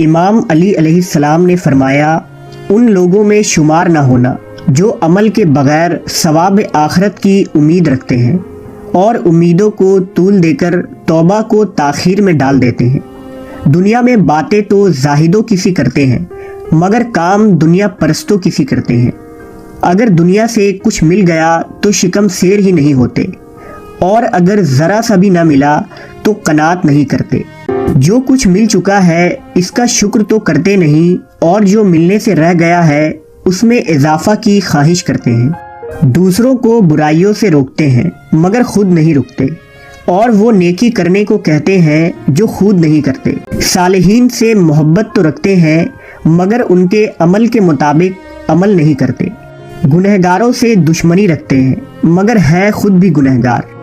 امام علی علیہ السلام نے فرمایا، ان لوگوں میں شمار نہ ہونا جو عمل کے بغیر ثواب آخرت کی امید رکھتے ہیں اور امیدوں کو طول دے کر توبہ کو تاخیر میں ڈال دیتے ہیں۔ دنیا میں باتیں تو زاہدوں کسی کرتے ہیں مگر کام دنیا پرستوں کسی کرتے ہیں۔ اگر دنیا سے کچھ مل گیا تو شکم سیر ہی نہیں ہوتے، اور اگر ذرا سا بھی نہ ملا تو قناعت نہیں کرتے۔ جو کچھ مل چکا ہے اس کا شکر تو کرتے نہیں، اور جو ملنے سے رہ گیا ہے اس میں اضافہ کی خواہش کرتے ہیں۔ دوسروں کو برائیوں سے روکتے ہیں مگر خود نہیں رکتے، اور وہ نیکی کرنے کو کہتے ہیں جو خود نہیں کرتے۔ صالحین سے محبت تو رکھتے ہیں مگر ان کے عمل کے مطابق عمل نہیں کرتے۔ گنہگاروں سے دشمنی رکھتے ہیں مگر ہے خود بھی گنہگار۔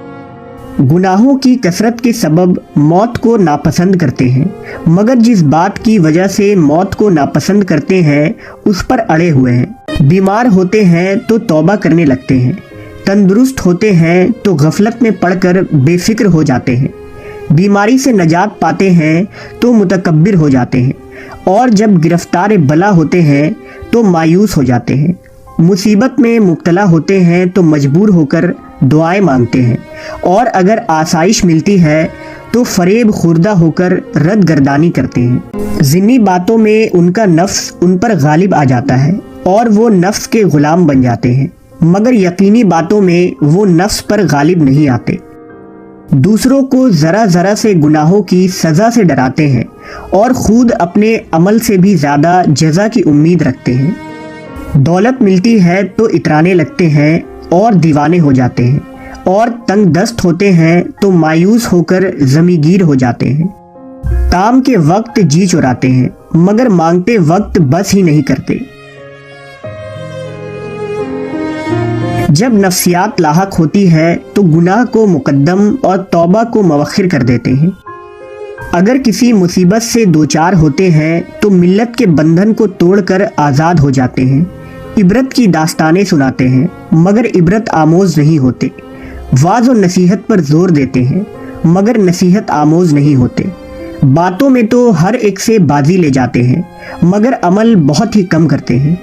گناہوں کی کثرت کے سبب موت کو ناپسند کرتے ہیں مگر جس بات کی وجہ سے موت کو ناپسند کرتے ہیں اس پر اڑے ہوئے ہیں۔ بیمار ہوتے ہیں تو توبہ کرنے لگتے ہیں، تندرست ہوتے ہیں تو غفلت میں پڑ کر بے فکر ہو جاتے ہیں۔ بیماری سے نجات پاتے ہیں تو متکبر ہو جاتے ہیں، اور جب گرفتار بلا ہوتے ہیں تو مایوس ہو جاتے ہیں۔ مصیبت میں مبتلا ہوتے ہیں تو مجبور ہو کر دعائیں مانگتے ہیں، اور اگر آسائش ملتی ہے تو فریب خوردہ ہو کر رد گردانی کرتے ہیں۔ ضمنی باتوں میں ان کا نفس ان پر غالب آ جاتا ہے اور وہ نفس کے غلام بن جاتے ہیں، مگر یقینی باتوں میں وہ نفس پر غالب نہیں آتے۔ دوسروں کو ذرا ذرا سے گناہوں کی سزا سے ڈراتے ہیں اور خود اپنے عمل سے بھی زیادہ جزا کی امید رکھتے ہیں۔ دولت ملتی ہے تو اترانے لگتے ہیں اور دیوانے ہو جاتے ہیں، اور تنگ دست ہوتے ہیں تو مایوس ہو کر ضمیگیر ہو جاتے ہیں۔ کام کے وقت جی چراتے ہیں مگر مانگتے وقت بس ہی نہیں کرتے۔ جب نفسیات لاحق ہوتی ہے تو گناہ کو مقدم اور توبہ کو مؤخر کر دیتے ہیں۔ اگر کسی مصیبت سے دوچار ہوتے ہیں تو ملت کے بندھن کو توڑ کر آزاد ہو جاتے ہیں۔ عبرت کی داستانیں سناتے ہیں مگر عبرت آموز نہیں ہوتے۔ واعظ و نصیحت پر زور دیتے ہیں مگر نصیحت آموز نہیں ہوتے۔ باتوں میں تو ہر ایک سے بازی لے جاتے ہیں مگر عمل بہت ہی کم کرتے ہیں۔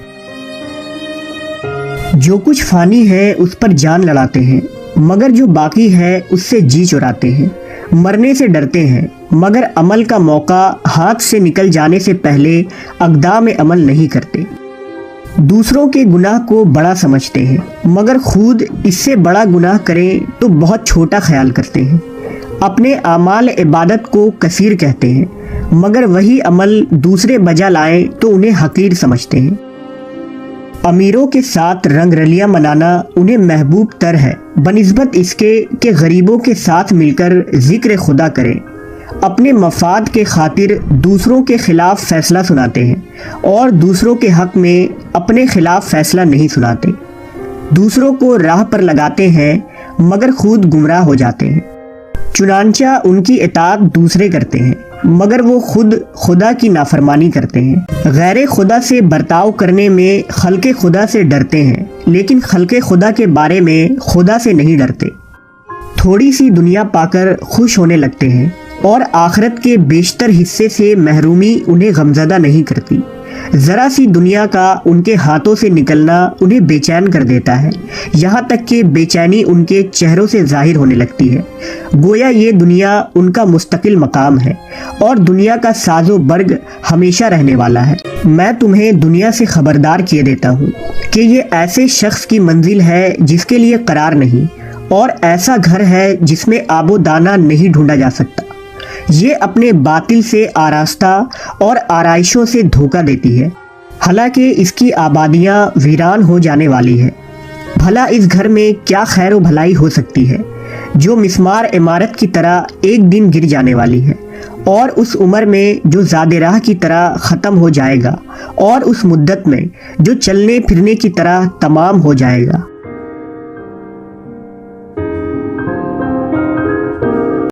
جو کچھ فانی ہے اس پر جان لڑاتے ہیں مگر جو باقی ہے اس سے جی چراتے ہیں۔ مرنے سے ڈرتے ہیں مگر عمل کا موقع ہاتھ سے نکل جانے سے پہلے اقدام عمل نہیں کرتے۔ دوسروں کے گناہ کو بڑا سمجھتے ہیں مگر خود اس سے بڑا گناہ کریں تو بہت چھوٹا خیال کرتے ہیں۔ اپنے اعمال عبادت کو کثیر کہتے ہیں مگر وہی عمل دوسرے بجا لائیں تو انہیں حقیر سمجھتے ہیں۔ امیروں کے ساتھ رنگ رلیاں منانا انہیں محبوب تر ہے بنسبت اس کے کہ غریبوں کے ساتھ مل کر ذکر خدا کریں۔ اپنے مفاد کے خاطر دوسروں کے خلاف فیصلہ سناتے ہیں اور دوسروں کے حق میں اپنے خلاف فیصلہ نہیں سناتے۔ دوسروں کو راہ پر لگاتے ہیں مگر خود گمراہ ہو جاتے ہیں۔ چنانچہ ان کی اطاعت دوسرے کرتے ہیں مگر وہ خود خدا کی نافرمانی کرتے ہیں۔ غیر خدا سے برتاؤ کرنے میں خلق خدا سے ڈرتے ہیں لیکن خلق خدا کے بارے میں خدا سے نہیں ڈرتے۔ تھوڑی سی دنیا پا کر خوش ہونے لگتے ہیں اور آخرت کے بیشتر حصے سے محرومی انہیں غمزدہ نہیں کرتی۔ ذرا سی دنیا کا ان کے ہاتھوں سے نکلنا انہیں بے چین کر دیتا ہے، یہاں تک کہ بے چینی ان کے چہروں سے ظاہر ہونے لگتی ہے، گویا یہ دنیا ان کا مستقل مقام ہے اور دنیا کا ساز و برگ ہمیشہ رہنے والا ہے۔ میں تمہیں دنیا سے خبردار کیے دیتا ہوں کہ یہ ایسے شخص کی منزل ہے جس کے لیے قرار نہیں، اور ایسا گھر ہے جس میں آب و دانہ نہیں ڈھونڈا جا سکتا۔ یہ اپنے باطل سے آراستہ اور آرائشوں سے دھوکہ دیتی ہے، حالانکہ اس کی آبادیاں ویران ہو جانے والی ہے۔ بھلا اس گھر میں کیا خیر و بھلائی ہو سکتی ہے جو مسمار عمارت کی طرح ایک دن گر جانے والی ہے، اور اس عمر میں جو زاد راہ کی طرح ختم ہو جائے گا، اور اس مدت میں جو چلنے پھرنے کی طرح تمام ہو جائے گا۔